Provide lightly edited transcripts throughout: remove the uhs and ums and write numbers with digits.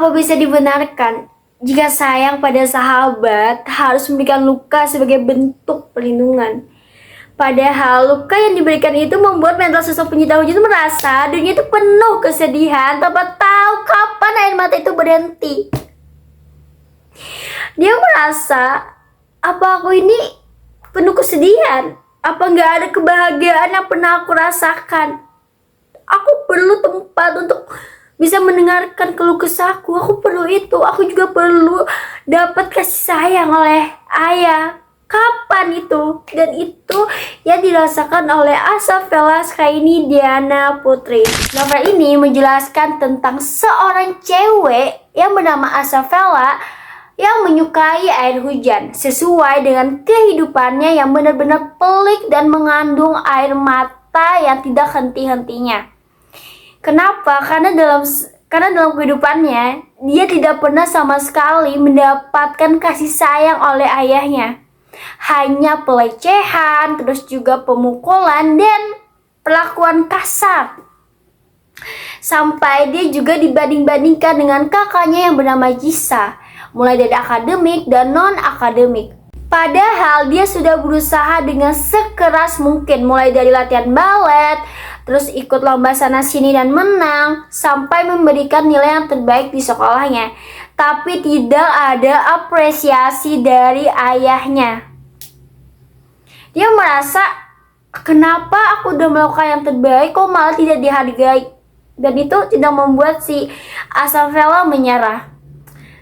Apa bisa dibenarkan jika sayang pada sahabat harus memberikan luka sebagai bentuk perlindungan? Padahal luka yang diberikan itu membuat mental sosok penyinta Hujan itu merasa dirinya itu penuh kesedihan tanpa tahu kapan air mata itu berhenti. Dia merasa, apa aku ini penuh kesedihan? Apa nggak ada kebahagiaan yang pernah aku rasakan? Aku perlu tempat untuk bisa mendengarkan keluh kesahku. Aku perlu itu. Aku juga perlu dapat kasih sayang oleh ayah. Kapan itu? Dan itu yang dirasakan oleh Asaf Velaskaini Diana Putri. Novel ini menjelaskan tentang seorang cewek yang bernama Asafela yang menyukai air hujan sesuai dengan kehidupannya yang benar-benar pelik dan mengandung air mata yang tidak henti-hentinya. Kenapa? Karena dalam kehidupannya dia tidak pernah sama sekali mendapatkan kasih sayang oleh ayahnya. Hanya pelecehan, terus juga pemukulan dan perlakuan kasar. Sampai dia juga dibanding-bandingkan dengan kakaknya yang bernama Jisa, mulai dari akademik dan non-akademik. Padahal dia sudah berusaha dengan sekeras mungkin, mulai dari latihan balet, terus ikut lomba sana sini dan menang, sampai memberikan nilai yang terbaik di sekolahnya. Tapi tidak ada apresiasi dari ayahnya. Dia merasa, kenapa aku udah melakukan yang terbaik kok malah tidak dihargai? Dan itu tidak membuat si Asafela menyerah.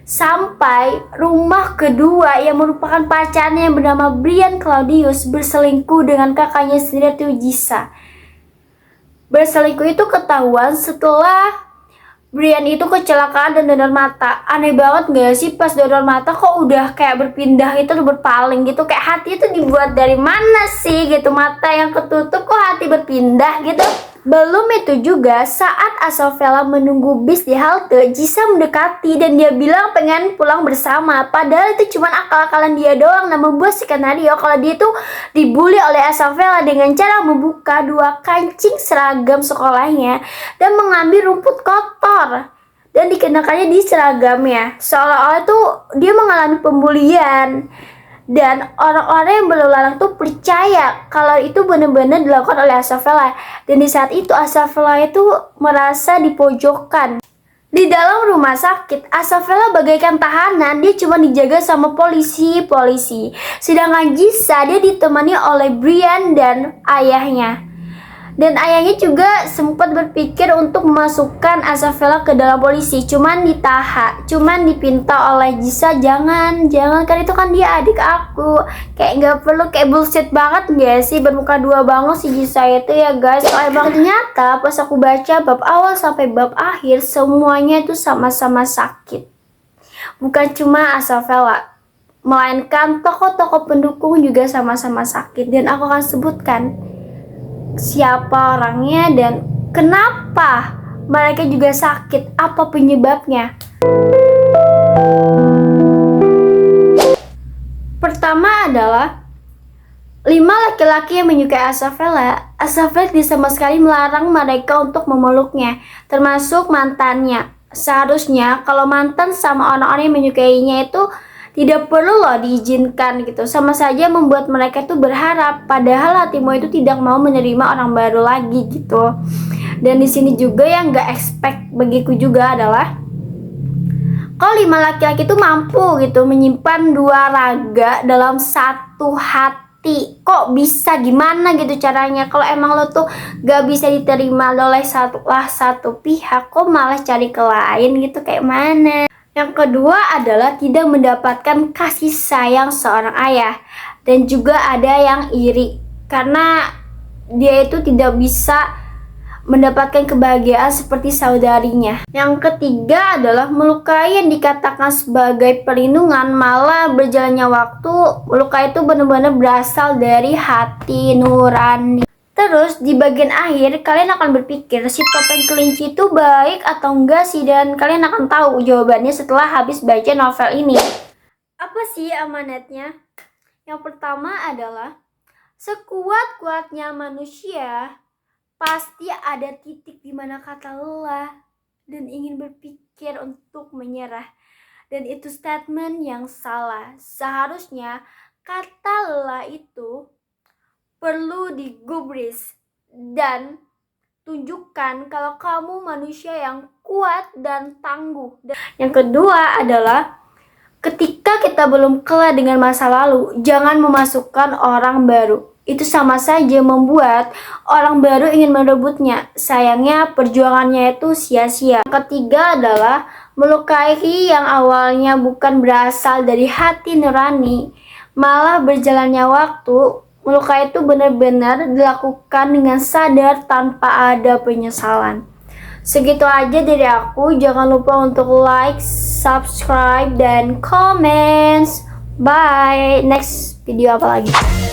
Sampai rumah kedua yang merupakan pacarnya yang bernama Brian Claudius berselingkuh dengan kakaknya sendiri yaitu Jisa. Berselingkuh itu ketahuan setelah Brian itu kecelakaan dan donor mata. Aneh banget gak sih pas donor mata kok udah kayak berpindah itu berpaling gitu. Kayak hati itu dibuat dari mana sih gitu. Mata yang ketutup kok hati berpindah gitu. Belum itu juga saat Asafela menunggu bis di halte, Jisa mendekati dan dia bilang pengen pulang bersama. Padahal itu cuma akal-akalan dia doang dan membuat skenario kalau dia tuh dibully oleh Asafela dengan cara membuka dua kancing seragam sekolahnya dan mengambil rumput kotor dan dikenakannya di seragamnya. Seolah-olah tuh dia mengalami pembulian. Dan orang-orang yang berlalu lalang tuh percaya kalau itu benar-benar dilakukan oleh Asafela. Dan di saat itu Asafela itu merasa dipojokkan. Di dalam rumah sakit, Asafela bagaikan tahanan, dia cuma dijaga sama polisi. Sedangkan Jisa dia ditemani oleh Brian dan ayahnya. Dan ayahnya juga sempat berpikir untuk memasukkan Asafela ke dalam polisi, cuman dipinta oleh Jisa, jangan kan itu kan dia adik aku. Kayak nggak perlu, kayak bullshit banget gak sih, bermuka dua banget si Jisa itu ya guys. Soalnya emang ternyata pas aku baca bab awal sampai bab akhir semuanya itu sama-sama sakit. Bukan cuma Asafela, melainkan tokoh-tokoh pendukung juga sama-sama sakit. Dan aku akan sebutkan siapa orangnya dan kenapa mereka juga sakit, apa penyebabnya. Pertama adalah 5 laki-laki yang menyukai Asafela. Asafela tidak sama sekali melarang mereka untuk memeluknya, termasuk mantannya. Seharusnya kalau mantan sama orang-orang yang menyukainya itu tidak perlu loh diizinkan gitu. Sama saja membuat mereka itu berharap, padahal hatimu itu tidak mau menerima orang baru lagi gitu. Dan di sini juga yang gak expect bagiku juga adalah kalau 5 laki-laki itu mampu gitu menyimpan 2 raga dalam satu hati. Kok bisa, gimana gitu caranya? Kalau emang lo tuh gak bisa diterima oleh satu pihak, kok malah cari ke lain gitu, kayak mana? Yang kedua adalah tidak mendapatkan kasih sayang seorang ayah. Dan juga ada yang iri karena dia itu tidak bisa mendapatkan kebahagiaan seperti saudarinya. Yang ketiga adalah melukai yang dikatakan sebagai perlindungan, malah berjalannya waktu luka itu benar-benar berasal dari hati nurani. Terus di bagian akhir kalian akan berpikir si topeng kelinci itu baik atau enggak sih, dan kalian akan tahu jawabannya setelah habis baca novel ini. Apa sih amanatnya? Yang pertama adalah sekuat-kuatnya manusia pasti ada titik di mana kata lelah. dan ingin berpikir untuk menyerah. Dan itu statement yang salah. Seharusnya kata lelah itu perlu digubris dan tunjukkan kalau kamu manusia yang kuat dan tangguh. Yang kedua adalah ketika kita belum kelar dengan masa lalu, jangan memasukkan orang baru. Itu sama saja membuat orang baru ingin merebutnya. Sayangnya perjuangannya itu sia-sia. Yang ketiga adalah melukai yang awalnya bukan berasal dari hati nurani. Malah berjalannya waktu, melukai itu benar-benar dilakukan dengan sadar tanpa ada penyesalan. Segitu aja dari aku. Jangan lupa untuk like, subscribe, dan comments. Bye. Next video apa lagi?